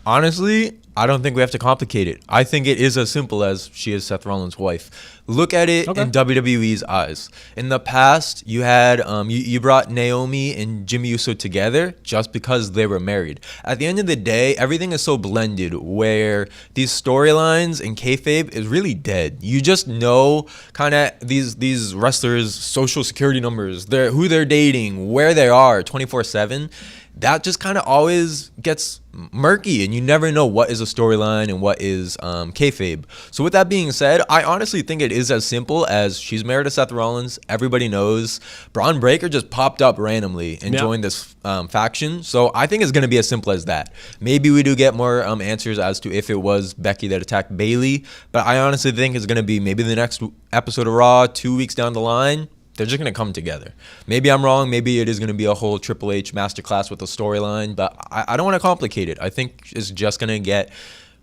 Honestly, I don't think we have to complicate it. I think it is as simple as she is Seth Rollins' wife. Look at it in WWE's eyes. In the past, you had you brought Naomi and Jimmy Uso together just because they were married. At the end of the day, everything is so blended where these storylines and kayfabe is really dead. You just know kind of these wrestlers' social security numbers, who they're dating, where they are 24/7. that just kind of always gets murky, and you never know what is a storyline and what is kayfabe. So with that being said, I honestly think it is as simple as she's married to Seth Rollins. Everybody knows Bron Breakker just popped up randomly and joined this faction. So I think it's going to be as simple as that. Maybe we do get more answers as to if it was Becky that attacked Bayley, but I honestly think it's going to be maybe the next episode of Raw, 2 weeks down the line. They're just going to come together. Maybe I'm wrong. Maybe it is going to be a whole Triple H masterclass with a storyline, but I don't want to complicate it. I think it's just going to get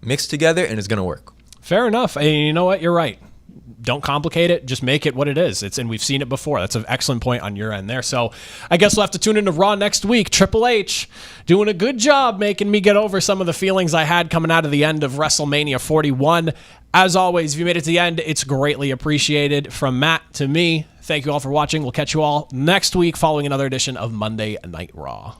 mixed together and it's going to work. Fair enough. And you know what? You're right. Don't complicate it. Just make it what it is. And we've seen it before. That's an excellent point on your end there. So I guess we'll have to tune into Raw next week. Triple H doing a good job making me get over some of the feelings I had coming out of the end of WrestleMania 41. As always, if you made it to the end, it's greatly appreciated. From Matt to me, thank you all for watching. We'll catch you all next week following another edition of Monday Night Raw.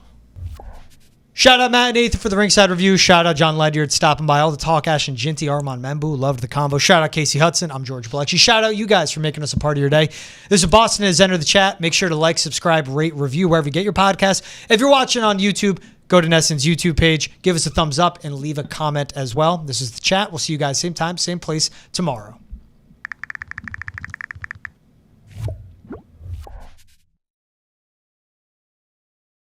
Shout out Matt and Athan for the Ringside review. Shout out Jon Ledyard stopping by. All the talk, Ashton Jeanty, Armand Membu. Loved the combo. Shout out Kasey Hudson. I'm George Balekji. Shout out you guys for making us a part of your day. This is Boston has entered the chat. Make sure to like, subscribe, rate, review wherever you get your podcast. If you're watching on YouTube, go to Nesson's YouTube page. Give us a thumbs up and leave a comment as well. This is the chat. We'll see you guys same time, same place tomorrow.